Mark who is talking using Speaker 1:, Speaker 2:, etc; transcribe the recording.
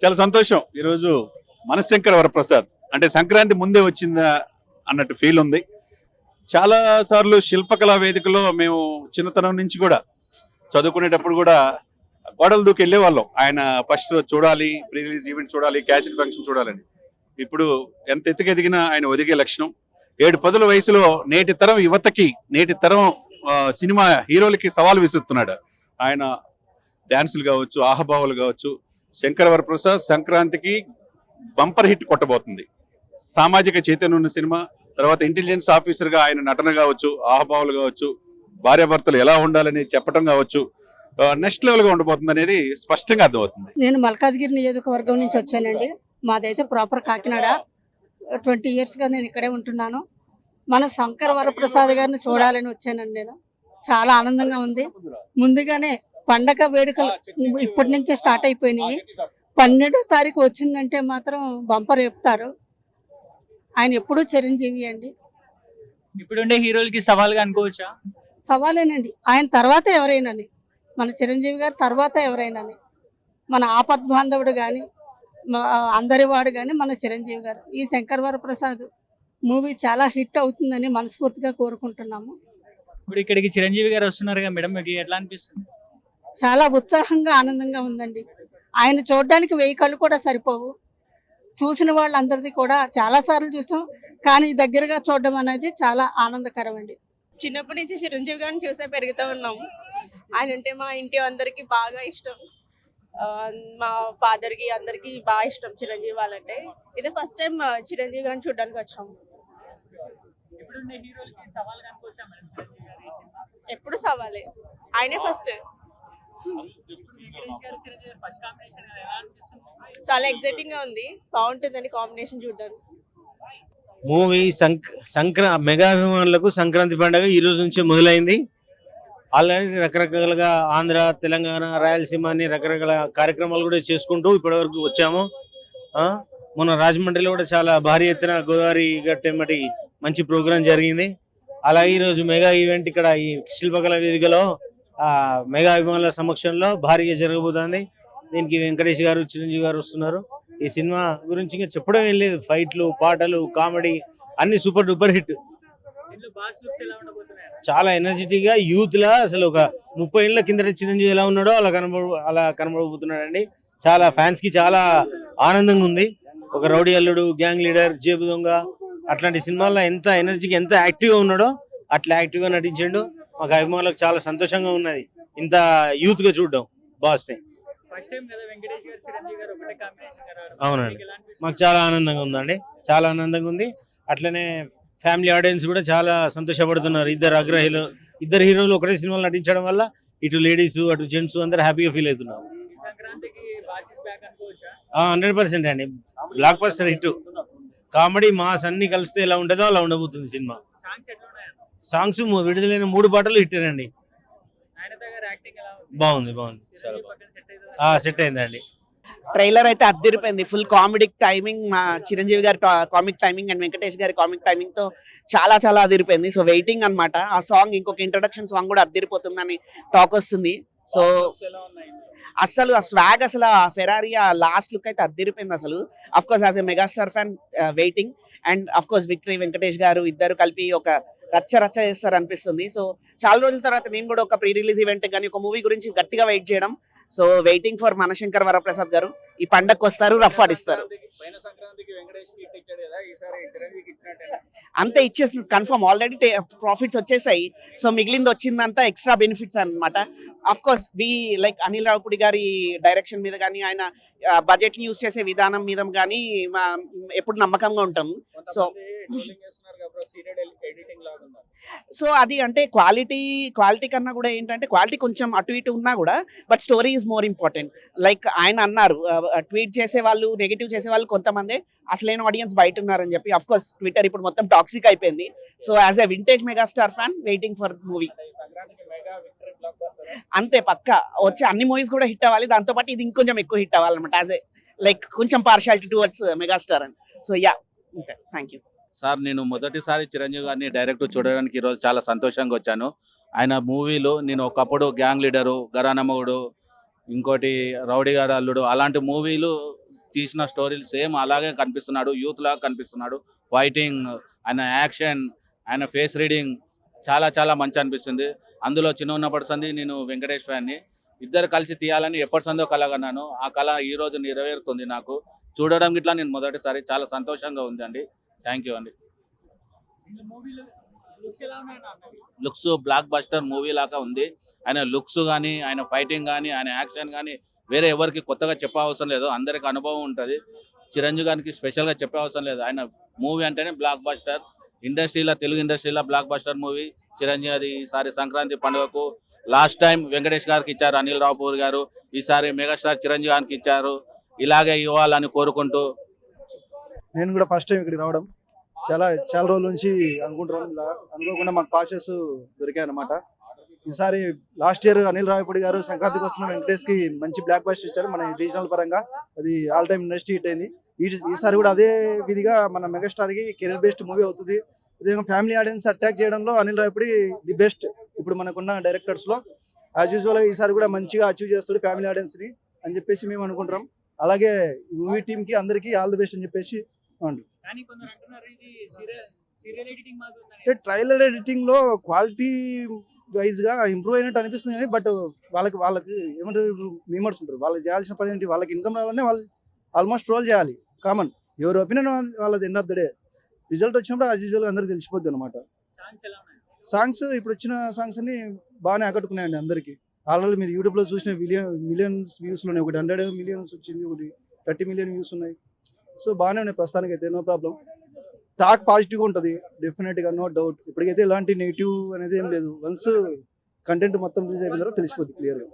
Speaker 1: చాలా సంతోషం. ఈరోజు మనశంకర వరప్రసాద్ అంటే సంక్రాంతి ముందే వచ్చిందా అన్నట్టు ఫీల్ ఉంది. చాలా సార్లు శిల్పకళా వేదికలో మేము చిన్నతనం నుంచి కూడా చదువుకునేటప్పుడు కూడా గోడలు దూకి వెళ్ళే వాళ్ళం. ఆయన ఫస్ట్ రోజు చూడాలి, ప్రీ రిలీజ్ ఈవెంట్ చూడాలి, క్యాసెట్ ఫంక్షన్ చూడాలని. ఇప్పుడు ఎంత ఎత్తుకెదిగినా ఆయన ఒదిగే లక్షణం. 7-10 వయసులో నేటి తరం యువతకి, నేటి తరం సినిమా హీరోలకి సవాల్ విసురుతున్నాడు. ఆయన డాన్సులు కావచ్చు, ఆహభావాలు కావచ్చు. శంకర వరప్రసాద్ సంక్రాంతికి బంపర్ హిట్ కొట్టబోతుంది. సామాజిక చైతన్యం ఉన్న సినిమా. తర్వాత ఇంటెలిజెన్స్ ఆఫీసర్ గా ఆయన నటన కావచ్చు, ఆహభావాలు కావచ్చు, భార్యాభర్తలు ఎలా ఉండాలని చెప్పడం కావచ్చు, నెక్స్ట్ లెవెల్ గా ఉండబోతుంది అనేది స్పష్టంగా అర్థమవుతుంది.
Speaker 2: నేను మల్కాజ్గిరి నియోజకవర్గం నుంచి వచ్చానండి. మాదైతే ప్రాపర్ కాకినాడ. 20 years గా నేను ఇక్కడే ఉంటున్నాను. మన శంకర వరప్రసాద్ గారిని చూడాలని వచ్చానండి. నేను చాలా ఆనందంగా ఉంది. ముందుగానే పండగ వేడుకలు ఇప్పటి నుంచే స్టార్ట్ అయిపోయినాయి. 12వ తారీఖు వచ్చిందంటే మాత్రం బంపర్ చెప్తారు. ఆయన ఎప్పుడూ చిరంజీవి అండి.
Speaker 3: ఇప్పుడుండే హీరోలకి సవాల్గా అనుకోవచ్చా?
Speaker 2: సవాలేనండి. ఆయన తర్వాత ఎవరైనాని, మన చిరంజీవి గారు తర్వాత ఎవరైనాని, మన ఆపద్ బాంధవుడు కానీ, అందరి వాడు కానీ మన చిరంజీవి గారు. ఈ శంకర్ వరప్రసాద్ మూవీ చాలా హిట్ అవుతుందని మనస్ఫూర్తిగా కోరుకుంటున్నాము.
Speaker 3: ఇప్పుడు ఇక్కడికి చిరంజీవి గారు వస్తున్నారుగా మేడం, మీకు ఎట్లా అనిపిస్తుంది?
Speaker 2: చాలా ఉత్సాహంగా ఆనందంగా ఉందండి. ఆయన చూడడానికి 1000 కళ్ళు కూడా సరిపోవు. చూసిన వాళ్ళందరిది కూడా చాలా సార్లు చూసాం, కానీ దగ్గరగా చూడడం అనేది చాలా ఆనందకరం అండి.
Speaker 4: చిన్నప్పటి నుంచి చిరంజీవి గారిని చూసే పెరుగుతూ ఉన్నాము. ఆయన అంటే మా ఇంటి అందరికి బాగా ఇష్టం. మా ఫాదర్ కి అందరికి బాగా ఇష్టం చిరంజీవి వాళ్ళంటే. ఇదే ఫస్ట్ టైం చిరంజీవి గారిని చూడడానికి వచ్చాము. ఎప్పుడు సవాలే, ఆయనే ఫస్ట్. చాలా ఎక్సైటింగ్ గా ఉంది. బాగుంటుందని కాంబినేషన్ చూడడానికి.
Speaker 5: మూవీ మెగా అభిమానులకు సంక్రాంతి పండుగ ఈ రోజు నుంచే మొదలైంది. ఆల్రెడీ రకరకాలుగా ఆంధ్ర, తెలంగాణ, రాయలసీమ అని రకరకాల కార్యక్రమాలు కూడా చేసుకుంటూ ఇప్పటివరకు వచ్చాము. మొన్న రాజమండ్రిలో కూడా చాలా భారీ ఎత్తున గోదావరి గట్టెమ్మటి మంచి ప్రోగ్రాం జరిగింది. అలాగే ఈరోజు మెగా ఈవెంట్ ఇక్కడ ఈ శిల్పకళా వేదికలో మెగా అభిమానుల సమక్షంలో భారీగా జరగబోతుంది. దీనికి వెంకటేష్ గారు, చిరంజీవి గారు వస్తున్నారు. ఈ సినిమా గురించి ఇంకా చెప్పడం ఏం లేదు. ఫైట్లు, పాటలు, కామెడీ అన్ని సూపర్ డూపర్ హిట్. చాలా ఎనర్జెటిక్ గా యూత్ లా అసలు ఒక 30 ఏళ్ల కిందట చిరంజీవి ఎలా ఉన్నాడో అలా కనబడబోతున్నాడు అండి. చాలా ఫ్యాన్స్ కి చాలా ఆనందంగా ఉంది. ఒక రౌడీ అల్లుడు, గ్యాంగ్ లీడర్, జేబు దొంగ అట్లాంటి సినిమాల్లో ఎంత ఎనర్జీకి ఎంత యాక్టివ్ గా ఉన్నాడో అట్లా యాక్టివ్ గా నటించాడు. మాకు అభిమానులకు చాలా సంతోషంగా ఉన్నది ఇంత యూత్ గా చూడడం బాస్. అవునండి, మాకు చాలా ఆనందంగా ఉందండి. చాలా ఆనందంగా ఉంది. అట్లనే ఫ్యామిలీ ఆడియన్స్ కూడా చాలా సంతోషపడుతున్నారు. ఇద్దరు హీరోలు ఒకటే సినిమాలు నటించడం వల్ల ఇటు లేడీస్ అటు జెంట్స్ అందరు హ్యాపీగా ఫీల్ అవుతున్నారు. 100% అండి. Block buster hit. Comedy, mass అన్ని కలిస్తే ఎలా ఉంటుందో అలా ఉండబోతుంది సినిమా. సాంగ్స్ విడుదలైన 3 పాటలు హిట్ అండి. బాగుంది చాలా బాగుంది. సెట్ అయిందండి.
Speaker 6: ట్రైలర్ అయితే అద్దరిపోయింది. ఫుల్ కామెడిక్ టైమింగ్, మా చిరంజీవి గారి కామిక్ టైమింగ్ అండ్ వెంకటేష్ గారి కామిక్ టైమింగ్ తో చాలా చాలా అదిరిపోయింది. సో వెయిటింగ్ అన్నమాట. ఆ సాంగ్ ఇంకొక ఇంట్రొడక్షన్ సాంగ్ కూడా అద్దరిపోతుందని టాక్ వస్తుంది. సో అసలు ఆ స్వాగ్, అసలు ఆ ఫెరారీ, ఆ లాస్ట్ లుక్ అయితే అద్దరిపోయింది అసలు. Of course as a megastar fan waiting. And of course victory, Venkatesh గారు ఇద్దరు కలిపి ఒక రచ్చ చేస్తారు అనిపిస్తుంది. సో చాలా రోజుల తర్వాత నేను కూడా ఒక ప్రీ రిలీజ్ ఈవెంట్ కానీ ఒక మూవీ గురించి గట్టిగా వెయిట్ చేయడం. So waiting for Manashankar Varaprasad గారు. ఈ పండగకు వస్తారు, రఫ్ ఆడిస్తారు. అంతే ఇచ్చేసి కన్ఫర్మ్. ఆల్రెడీ ప్రాఫిట్స్ వచ్చేసాయి. సో మిగిలింది వచ్చిందంతా ఎక్స్ట్రా బెనిఫిట్స్ అనమాట. Of course like Anil Ravipudi గారి డైరెక్షన్ మీద కానీ, ఆయన బడ్జెట్ ని యూజ్ చేసే విధానం మీద కానీ ఎప్పుడు నమ్మకంగా ఉంటాం. సో అది అంటే క్వాలిటీ కన్నా కూడా ఏంటంటే క్వాలిటీ కొంచెం అటు ఇటు ఉన్నా కూడా but story is more important. Like ఆయన అన్నారు, ట్వీట్ చేసే వాళ్ళు, నెగిటివ్ చేసే వాళ్ళు కొంతమంది, అసలైన ఆడియన్స్ బయట ఉన్నారని చెప్పి. అఫ్ కోర్స్ ట్విట్టర్ ఇప్పుడు మొత్తం టాక్సిక్ అయిపోయింది. So as a vintage megastar fan waiting for movie. అంతే పక్క వచ్చే అన్ని మూవీస్ కూడా హిట్ అవ్వాలి. దాంతో పాటు ఇది ఇంకొంచెం ఎక్కువ హిట్ అవ్వాలన్నమాట. యాజ్ ఏ లైక్ కొంచెం పార్షాలిటీ టువర్డ్స్ మెగాస్టార్ అని. సో యా, అంతే. Thank you
Speaker 7: sir. నేను మొదటిసారి చిరంజీవి గారిని డైరెక్ట్ చూడడానికి ఈరోజు చాలా సంతోషంగా వచ్చాను. ఆయన మూవీలో నేను ఒకప్పుడు గ్యాంగ్ లీడరు, గరానమ్మగుడు, ఇంకోటి రౌడీ గారు అల్లుడు, అలాంటి మూవీలు తీసిన స్టోరీలు సేమ్ అలాగే కనిపిస్తున్నాడు, యూత్ లాగా కనిపిస్తున్నాడు. ఫైటింగ్, ఆయన యాక్షన్, ఆయన ఫేస్ రీడింగ్ చాలా చాలా మంచి అనిపిస్తుంది. అందులో చిన్న ఉన్నప్పటి సంది నేను వెంకటేష్ ఫ్యాన్ని. ఇద్దరు కలిసి తీయాలని ఎప్పటి సందో కలగన్నాను. ఆ కళ ఈ రోజు నెరవేరుతుంది నాకు. చూడడం గిట్లా నేను మొదటిసారి చాలా సంతోషంగా ఉందండి. థ్యాంక్ యూ అండి.
Speaker 3: మూవీలో లుక్స్ ఎలా ఉన్నాయి అన్న?
Speaker 7: లుక్స్ బ్లాక్ బస్టర్ మూవీ లాగా ఉంది. ఆయన లుక్స్ కానీ, ఆయన ఫైటింగ్ కానీ, ఆయన యాక్షన్ కానీ వేరే ఎవరికి కొత్తగా చెప్పే అవసరం లేదు. అందరికి అనుభవం ఉంటుంది. చిరంజీవి గారికి స్పెషల్గా చెప్పే అవసరం లేదు. ఆయన మూవీ అంటేనే బ్లాక్ బస్టర్. ఇండస్ట్రీలో, తెలుగు ఇండస్ట్రీలో బ్లాక్ బస్టర్ మూవీ చిరంజీవి. అది ఈసారి సంక్రాంతి పండుగకు లాస్ట్ టైం వెంకటేష్ గారికి ఇచ్చారు అనిల్ రావుపూర్ గారు, ఈసారి మెగాస్టార్ చిరంజీవి గారికి ఇచ్చారు. ఇలాగే ఇవ్వాలని కోరుకుంటూ
Speaker 8: నేను కూడా ఫస్ట్ టైం ఇక్కడికి రావడం, చాలా చాలా రోజుల నుంచి అనుకోకుండా మాకు పాసెస్ దొరికాయి అనమాట. ఈసారి లాస్ట్ ఇయర్ అనిల్ రావిపూడి గారు సంక్రాంతికి వస్తున్న వెంకటేష్ కి మంచి బ్లాక్ బస్టర్ ఇచ్చారు మన రీజనల్ పరంగా. అది ఆల్ టైమ్ ఇండస్ట్రీ హిట్ అయింది. ఈసారి కూడా అదే విధిగా మన మెగాస్టార్ కి కెరీర్ బేస్డ్ మూవీ అవుతుంది. విధంగా ఫ్యామిలీ ఆడియన్స్ అట్రాక్ట్ చేయడంలో అనిల్ రావిపూడి ది బెస్ట్ ఇప్పుడు మనకున్న డైరెక్టర్స్ లో. యాజ్ యూజువల్ గా ఈసారి కూడా మంచిగా అచీవ్ చేస్తాడు ఫ్యామిలీ ఆడియన్స్ ని అని చెప్పేసి మేము అనుకుంటాం. అలాగే మూవీ టీమ్ కి అందరికి ఆల్ ది బెస్ట్ అని చెప్పేసి అంటారు.
Speaker 3: కానీ కొందరు అంటున్నారు ఇది సీరియల్ ఎడిటింగ్ మాత్రం
Speaker 8: అంటే ట్రైలర్ ఎడిటింగ్ లో క్వాలిటీ వైజ్ గా ఇంప్రూవ్ అయినట్టు అనిపిస్తుంది కానీ బట్ వాళ్ళకి ఏమంటారు మీమర్స్ ఉంటారు. వాళ్ళకి చేయాల్సిన పని ఏంటి, వాళ్ళకి ఇన్కమ్ రావాలని వాళ్ళు ఆల్మోస్ట్ రోల్ చేయాలి. కామన్ ఎవరి ఒపీనియన్ వాళ్ళది. End of the day result వచ్చినప్పుడు యాజ్ యూజువల్ గా అందరికి తెలిసిపోద్ది అనమాట.
Speaker 3: సాంగ్స్ ఎలా ఉన్నాయి?
Speaker 8: సాంగ్స్ ఇప్పుడు వచ్చిన సాంగ్స్ అన్ని బాగానే ఆకట్టుకున్నాయండి అందరికి. ఆల్రెడీ మీరు యూట్యూబ్ లో చూసిన మిలియన్స్ వ్యూస్ ఉన్నాయి. ఒకటి 100 millions వచ్చింది, ఒకటి 30 million వ్యూస్ ఉన్నాయి. సో బాగానే ఉన్నాయి ప్రస్తుతానికి అయితే, నో ప్రాబ్లం. టాక్ పాజిటివ్గా ఉంటుంది డెఫినెట్ గా, నో డౌట్. ఇప్పటికైతే ఎలాంటి నెగిటివ్ అనేది ఏం లేదు. వన్స్ కంటెంట్ మొత్తం రిలీజ్ అయిపోయిన తర్వాత తెలిసిపోద్ది క్లియర్గా.